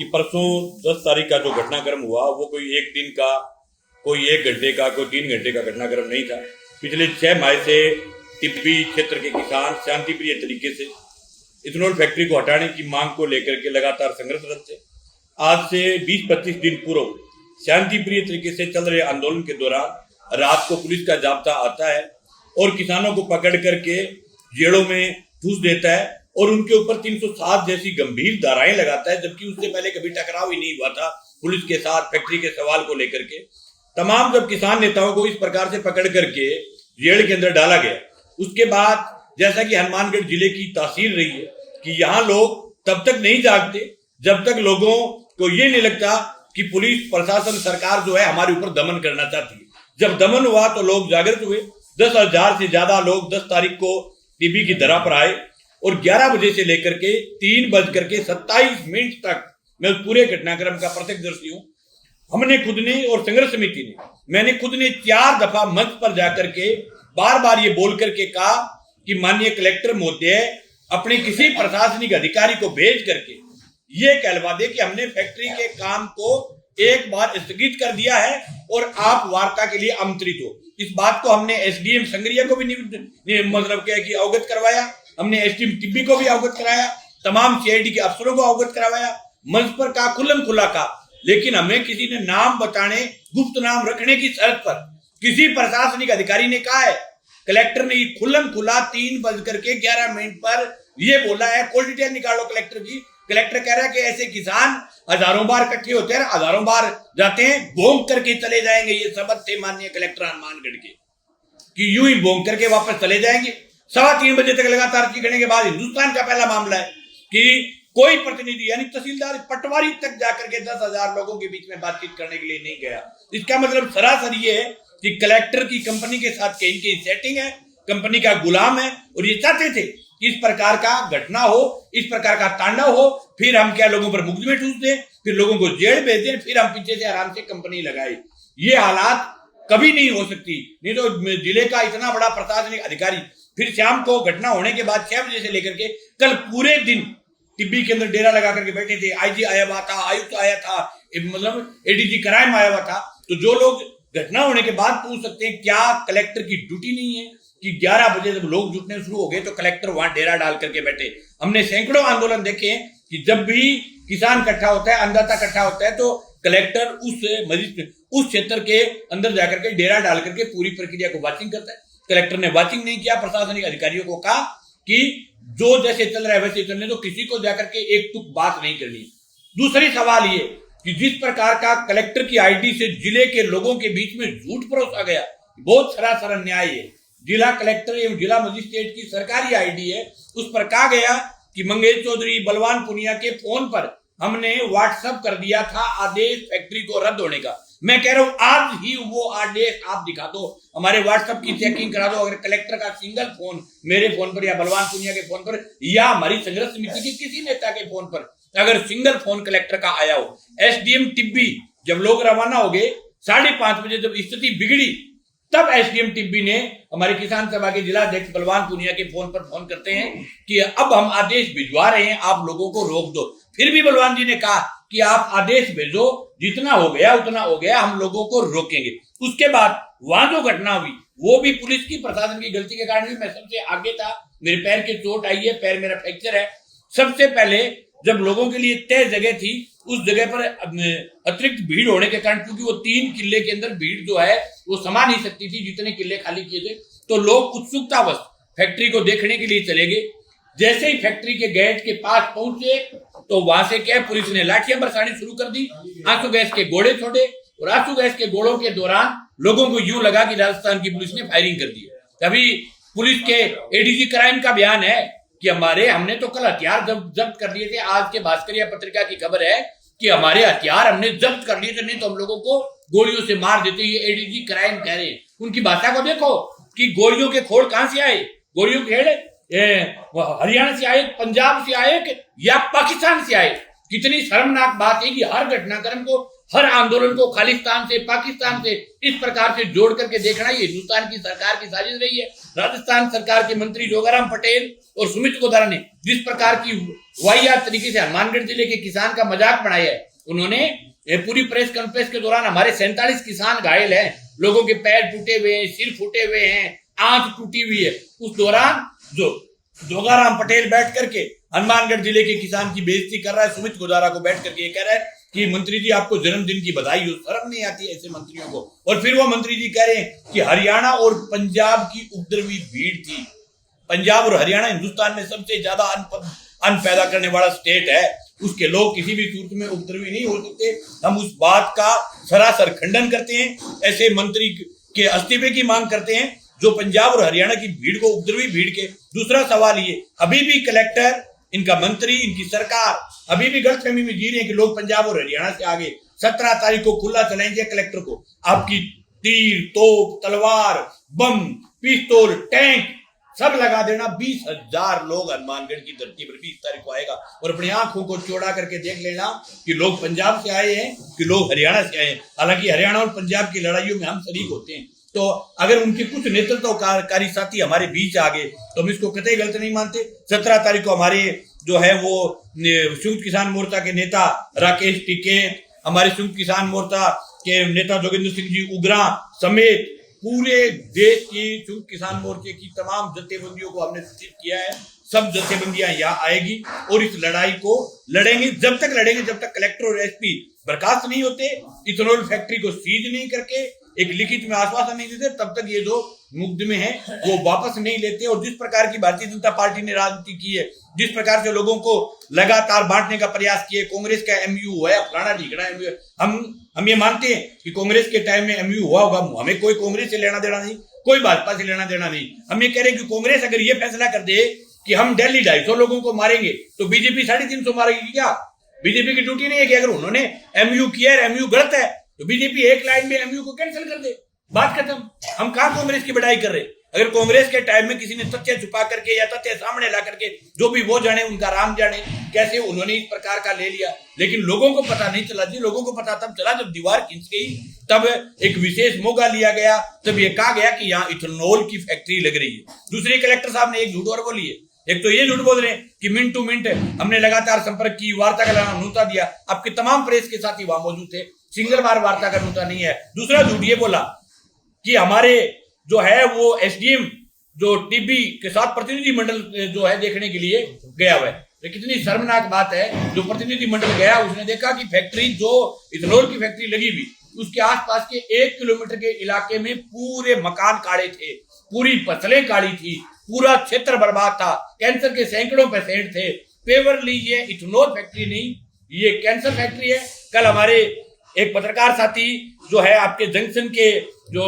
कि परसों 10 तारीख का जो घटनाक्रम हुआ वो कोई एक दिन का, कोई 1 घंटे का, कोई 3 घंटे का घटनाक्रम नहीं था। पिछले 6 माह से टिब्बी क्षेत्र के किसान शांतिप्रिय तरीके से इथेनॉल फैक्ट्री को हटाने की मांग को लेकर के लगातार संघर्षरत थे। आज से 20-25 दिन पूर्व शांतिप्रिय तरीके से चल रहे आंदोलन के दौरान रात को पुलिस का जाब्ता आता है और किसानों को पकड़ करके जेलों में ठूस देता है और उनके ऊपर 307 जैसी गंभीर धाराएं लगाता है, जबकि उससे पहले कभी टकराव ही नहीं हुआ था पुलिस के साथ फैक्ट्री के सवाल को लेकर के। तमाम जब किसान नेताओं को इस प्रकार से पकड़ करके जेल के अंदर डाला गया, उसके बाद जैसा कि हनुमानगढ़ जिले की तासीर रही है कि यहाँ लोग तब तक नहीं जागते जब तक लोगों को ये नहीं लगता कि पुलिस प्रशासन सरकार जो है हमारे ऊपर दमन करना चाहती है। जब दमन हुआ तो लोग जागृत हुए। 10,000 से ज्यादा लोग 10 तारीख को टीबी की दरा पर आए और 11 बजे से लेकर के 3:27 तक मैं उस पूरे घटनाक्रम का प्रत्यक्षदर्शी हूं। हमने खुद ने और संघर्ष समिति ने, मैंने खुद ने 4 दफा मंच पर जाकर के बार बार ये बोल करके कहा कि माननीय कलेक्टर महोदय अपने किसी प्रशासनिक अधिकारी को भेज करके ये कहलवा दे कि हमने फैक्ट्री के काम को एक बार स्थगित कर दिया है और आप वार्ता के लिए आमंत्रित हो। इस बात को हमने एसडीएम संगरिया को भी मतलब क्या कि अवगत करवाया, हमने एसडीएम टिब्बी को भी अवगत कराया, तमाम सीआईडी के अफसरों को अवगत करवाया, मंच पर कहा, खुल्लम खुला कहा, लेकिन हमें किसी ने नाम बताने, गुप्त नाम रखने की शर्त पर किसी प्रशासनिक अधिकारी ने कहा है। कलेक्टर ने खुल्लम खुला 3:11 पर ये बोला है, कोई डिटेल निकालो कलेक्टर की। कलेक्टर कह रहा है कि ऐसे किसान हजारों बार इकट्ठे होते हैं, हजारों बार जाते हैं, भोंग करके चले जाएंगे। ये शब्द थे माननीय कलेक्टर हनुमानगढ़ के कि यूं ही भोंग करके वापस चले जाएंगे। 3:15 बजे तक लगातार करने के बाद हिंदुस्तान का पहला मामला है कि कोई प्रतिनिधि यानी तहसीलदार पटवारी तक जाकर के 10,000 लोगों के बीच में बातचीत करने के लिए नहीं गया। इसका मतलब सरासर ये है कि कलेक्टर की कंपनी के साथ कहीं की सेटिंग है, कंपनी का गुलाम है और ये चाहते थे कि इस प्रकार का घटना हो, इस प्रकार का तांडव हो, फिर हम क्या लोगों पर मुकदमे ठूस दें, फिर लोगों को जेल भेज दें, फिर हम पीछे से आराम से कंपनी लगाए। ये हालात कभी नहीं हो सकती। नहीं तो जिले का इतना बड़ा प्रशासनिक अधिकारी फिर शाम को घटना होने के बाद 6 बजे से लेकर के कल पूरे दिन टिब्बी के अंदर डेरा लगा करके बैठे थे। आईजी आया हुआ था, आयुक्त आया था, मतलब एडीजी क्राइम आया हुआ था। तो जो लोग घटना होने के बाद पूछ सकते हैं क्या कलेक्टर की ड्यूटी नहीं है कि 11 बजे जब लोग जुटने शुरू हो गए तो कलेक्टर वहां डेरा डाल करके बैठे। हमने सैकड़ों आंदोलन देखे कि जब भी किसान इकट्ठा होता है, अन्नदाता इकट्ठा होता है, तो कलेक्टर उस क्षेत्र के अंदर जाकर के डेरा डाल करके पूरी प्रक्रिया को वाचिंग करता है। कलेक्टर ने वाचिंग नहीं किया। प्रशासनिक अधिकारियों को कहा कि जो जैसे चल रहा है वैसे चलने दो, किसी को जाकर के एक टुक बात नहीं करनी। दूसरी सवाल ये कि जिस प्रकार का कलेक्टर की आईडी से जिले के लोगों के बीच में झूठ परोसा गया, बहुत सरासर अन्याय है। जिला कलेक्टर एवं जिला मजिस्ट्रेट की सरकारी आईडी है, उस पर कहा गया कि मंगेश चौधरी, बलवान पुनिया के फोन पर हमने व्हाट्सएप कर दिया था आदेश फैक्ट्री को रद्द होने का। मैं कह रहा हूं आज ही वो आदेश आप दिखा दो, हमारे व्हाट्सएप की चेकिंग करा दो। अगर कलेक्टर का सिंगल फोन मेरे फोन पर या बलवान पुनिया के फोन पर या हमारी संघर्ष समिति के किसी नेता के फोन पर अगर सिंगल फोन कलेक्टर का आया हो, एसडीएम टिब्बी जब लोग रवाना हो गए 5:30 बजे जब स्थिति बिगड़ी, तब एसडीएम टिब्बी ने हमारे किसान सभा के जिला अध्यक्ष बलवान पुनिया के फोन पर फोन करते हैं कि अब हम आदेश भिजवा रहे हैं, आप लोगों को रोक दो। फिर भी बलवान जी ने कहा कि आप आदेश भेजो, जितना हो गया उतना हो गया, हम लोगों को रोकेंगे। उसके बाद वहां जो घटना हुई वो भी पुलिस की, प्रशासन की गलती के कारण हुई। मैं सबसे आगे था, मेरे पैर की चोट आई है, पैर मेरा फ्रैक्चर है। सबसे पहले जब लोगों के लिए तय जगह थी, उस जगह पर अतिरिक्त भीड़ होने के कारण, क्योंकि वो 3 किले के अंदर भीड़ जो है वो समा नहीं सकती थी जितने किले खाली किए थे, तो लोग उत्सुकतावश फैक्ट्री को देखने के लिए चले गए। जैसे ही फैक्ट्री के गेट के पास पहुंचे तो वहां से क्या पुलिस ने लाठियां बरसानी शुरू कर दी, आंसू गैस के गोले छोड़े और आंसू गैस के गोलों के दौरान लोगों को यूं लगा कि राजस्थान की पुलिस ने फायरिंग कर दी। तभी पुलिस के एडीजी क्राइम का बयान है कि हमने तो कल हथियार जब्त कर लिए थे। आज के भास्करिया पत्रिका की खबर है कि हमारे हथियार हमने जब्त कर लिए थे, नहीं तो हम लोगों को गोलियों से मार देते। ये एडीजी क्राइम कह रहे हैं। उनकी भाषा को देखो कि गोलियों के खोल कहां से आए, गोलियों के खेल हरियाणा से आए, पंजाब से आए या पाकिस्तान से आए, कितनी शर्मनाक बात है कि हर घटनाक्रम को, हर आंदोलन को खालिस्तान से, पाकिस्तान से इस प्रकार से जोड़ करके देखना ये हिंदुस्तान की सरकार की साजिश रही है। राजस्थान सरकार के मंत्री जोगाराम पटेल और सुमित गोधारा ने जिस प्रकार की वाहियात तरीके से हनुमानगढ़ जिले के किसान का मजाक बनाया है, उन्होंने पूरी प्रेस कॉन्फ्रेंस के दौरान हमारे 47 किसान घायल हैं, लोगों के पैर टूटे हुए हैं, सिर फूटे हुए हैं, आंख टूटी हुई है, उस दौरान जो जोगाराम पटेल बैठ करके हनुमानगढ़ जिले के किसान की बेइज्जती कर रहा है, सुमित गोधारा को बैठ करके ये कह रहा है कि मंत्री जी आपको जन्मदिन की बधाई हो। शर्म नहीं आती ऐसे मंत्रियों को। और फिर वो मंत्री जी कह रहे हैं कि हरियाणा और पंजाब की उपद्रवी भीड़ थी। पंजाब और हरियाणा हिंदुस्तान में सबसे ज्यादा अन्न पैदा करने वाला स्टेट है, उसके लोग किसी भी सूरत में उपद्रवी नहीं हो सकते। हम उस बात का सरासर खंडन करते हैं, ऐसे मंत्री के इस्तीफे की मांग करते हैं जो पंजाब और हरियाणा की भीड़ को, उपद्रवी भीड़ के। दूसरा सवाल ये, अभी भी कलेक्टर, इनका मंत्री, इनकी सरकार अभी भी गलतफहमी में जी रहे हैं कि लोग पंजाब और हरियाणा से आगे 17 तारीख को खुला चलेंगे कलेक्टर को। आपकी तीर, तोप, तलवार, बम, पिस्तौल, टैंक सब लगा देना। 20,000 लोग हनुमानगढ़ की धरती पर 20 तारीख को आएगा और अपनी आंखों को चौड़ा करके देख लेना कि लोग पंजाब से आए हैं कि लोग हरियाणा से आए हैं। हालांकि हरियाणा और पंजाब की लड़ाइयों में हम शरीक होते हैं, तो अगर उनके कुछ नेतृत्वकारी साथी हमारे बीच आ गए तो हम इसको कतई गलत नहीं मानते। 17 तारीख को हमारे जो है वो संयुक्त किसान मोर्चा के नेता राकेश टिकैत, हमारे संयुक्त किसान मोर्चा के नेता जोगिंदर सिंह जी उग्रा समेत पूरे देश की संयुक्त किसान मोर्चे की तमाम जत्थेबंदियों को हमने सूचित किया है। सब जत्थेबंदियां यहाँ आएगी और इस लड़ाई को लड़ेंगे। जब तक लड़ेंगे जब तक कलेक्टर और एसपी बर्खास्त नहीं होते, इथेनॉल फैक्ट्री को सीज नहीं करके एक लिखित में आश्वासन नहीं देते, तब तक ये जो मुकदमे हैं वो वापस नहीं लेते। और जिस प्रकार की भारतीय जनता पार्टी ने राजनीति की है, जिस प्रकार से लोगों को लगातार बांटने का प्रयास किए, कांग्रेस का एमयू हुआ है, फलाना ढीकना एमयू, हम ये मानते हैं कि कांग्रेस के टाइम में एमयू हुआ होगा, हमें कोई कांग्रेस से लेना देना नहीं, कोई भाजपा से लेना देना नहीं। हम ये कह रहे हैं कि कांग्रेस अगर ये फैसला कर दे कि हम दिल्ली 250 लोगों को मारेंगे तो बीजेपी 350 मारेगी क्या? बीजेपी की ड्यूटी नहीं है कि अगर उन्होंने एमयू किया है, एमयू गलत है, तो बीजेपी एक लाइन में एमयू को कैंसिल कर दे, बात खत्म। हम कहां कांग्रेस की बढ़ाई कर रहे? अगर कांग्रेस के टाइम में किसी ने तथ्य छुपा करके या तथ्य सामने ला करके, जो भी वो जाने, उनका राम जाने, कैसे उन्होंने इस प्रकार का ले लिया, लेकिन लोगों को पता नहीं चला जी। लोगों को पता तब चला जब दीवार खिंच गई, तब एक विशेष मौका लिया गया, तब ये कहा गया कि यहाँ इथेनॉल की फैक्ट्री लग रही है। दूसरे कलेक्टर साहब ने एक झूठ और बोली है। एक तो ये झूठ बोल रहे हैं कि मिनट टू मिनट हमने लगातार संपर्क की, वार्ता का न्योता दिया, आपके तमाम प्रेस के साथी वहां मौजूद थे, सिंगल बार वार्ता का न्योता नहीं है। दूसरा झूठ ये बोला कि हमारे जो है वो एसडीएम जो टीबी के साथ प्रतिनिधि मंडल जो है देखने के लिए गया हुआ है। तो कितनी शर्मनाक बात है, जो प्रतिनिधि मंडल गया उसने देखा कि फैक्ट्री जो इथेनॉल की फैक्ट्री लगी हुई, उसके आसपास के 1 किलोमीटर के इलाके में पूरे मकान काढ़े थे, पूरी फसलें काढ़ी थी, पूरा क्षेत्र बर्बाद था, कैंसर के सैकड़ों पेशेंट थे। पेवरली ये इथेनॉल फैक्ट्री नहीं, ये कैंसर फैक्ट्री है। कल हमारे एक पत्रकार साथी जो है आपके जंक्शन के जो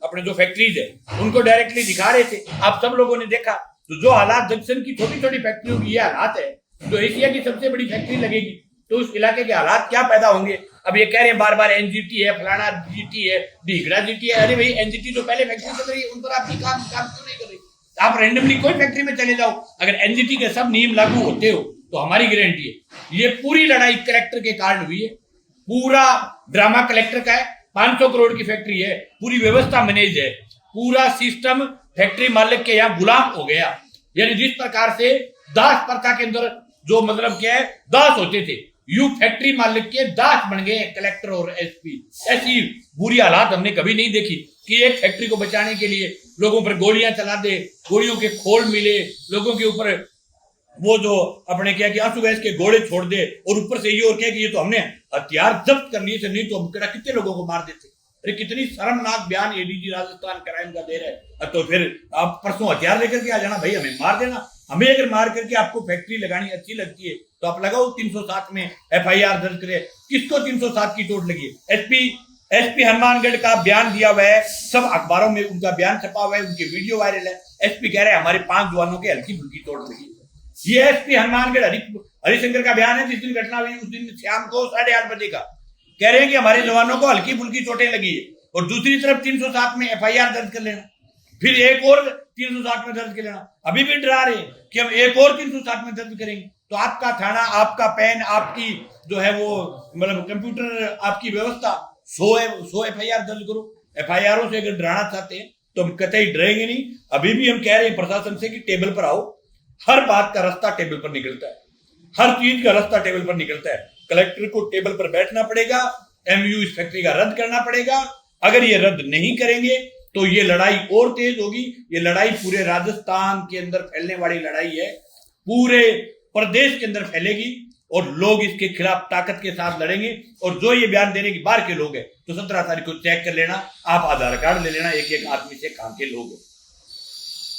अपने जो फैक्ट्रीज है उनको डायरेक्टली दिखा रहे थे, आप सब लोगों ने देखा। तो जो हालात जंक्शन की छोटी छोटी फैक्ट्रियों की ये हालात है, जो एशिया की सबसे बड़ी फैक्ट्री लगेगी तो उस इलाके के हालात क्या पैदा होंगे। अब ये कह रहे हैं बार बार एनजीटी है, फलाना जीटी है, ढीगड़ा जीटी है। अरे भाई, एनजीटी जो पहले फैक्ट्री चल रही है उन पर आप काम क्यों नहीं कर रही? आप रैंडमली कोई फैक्ट्री में चले जाओ, अगर एनजीटी के सब नियम लागू होते हो तो हमारी गारंटी है ये पूरी लड़ाई कलेक्टर के कारण हुई है। पूरा ड्रामा कलेक्टर का है। 500 करोड़ की फैक्ट्री है, पूरी व्यवस्था मैनेज है, पूरा सिस्टम फैक्ट्री मालिक के यहाँ गुलाम हो गया। यानी जिस प्रकार से दास प्रथा के अंदर जो मतलब क्या है दास होते थे, यू फैक्ट्री मालिक के दास बन गए कलेक्टर और एसपी। ऐसी बुरी हालात हमने कभी नहीं देखी कि एक फैक्ट्री को बचाने के लिए लोगों पर गोलियां चला दे, गोलियों के खोल मिले, लोगों के ऊपर वो जो अपने क्या कि आंसू गैस के गोले छोड़ दे, और ऊपर से ये और क्या कि ये तो हमने हथियार जब्त कर लिए थे, नहीं तो हम कितने लोगों को मार देते। अरे कितनी शर्मनाक बयान एडीजी राजस्थान क्राइम का दे रहे हैं। तो फिर आप परसों हथियार लेकर के आ जाना, भाई हमें मार देना। हमें अगर मार करके आपको फैक्ट्री लगानी अच्छी लगती है तो आप लगाओ 307 में एफआईआर दर्ज करे। किसको 307 की चोट लगी है? एसपी हनुमानगढ़ का बयान दिया हुआ है, सब अखबारों में उनका बयान छपा हुआ है, उनके वीडियो वायरल है। एसपी कह रहे हैं हमारे 5 जवानों के हल्की फुल्की चोट लगी। ये एसपी हनुमानगढ़ हरिशंकर का बयान है, जिस दिन घटना हुई उस दिन शाम को 8:30 बजे का। कह रहे हैं कि हमारे जवानों को हल्की फुल्की चोटें लगी है, और दूसरी तरफ 307 में एफआईआर दर्ज कर लेना, फिर एक और 307 में दर्ज कर लेना। अभी भी डरा रहे हैं कि हम एक और 307 में दर्ज करेंगे। तो आपका थाना, आपका पेन, आपकी जो है वो मतलब कंप्यूटर, आपकी व्यवस्था 100 FIR दर्ज करो। FIR से अगर डराना चाहते हैं तो हम कतई डरेंगे नहीं। अभी भी हम कह रहे हैं प्रशासन से कि टेबल पर आओ। हर बात का रास्ता टेबल पर निकलता है, हर चीज का रास्ता टेबल पर निकलता है। कलेक्टर को टेबल पर बैठना पड़ेगा, MU इस फैक्ट्री का रद्द करना पड़ेगा। अगर ये रद्द नहीं करेंगे तो ये लड़ाई और तेज होगी। ये लड़ाई पूरे राजस्थान के अंदर फैलने वाली लड़ाई है, पूरे प्रदेश के अंदर फैलेगी और लोग इसके खिलाफ ताकत के साथ लड़ेंगे। और जो ये बयान देने की बाहर के लोग हैं तो 17 तारीख को चेक कर लेना, आप आधार कार्ड ले लेना, एक एक आदमी से काम के लोग हैं।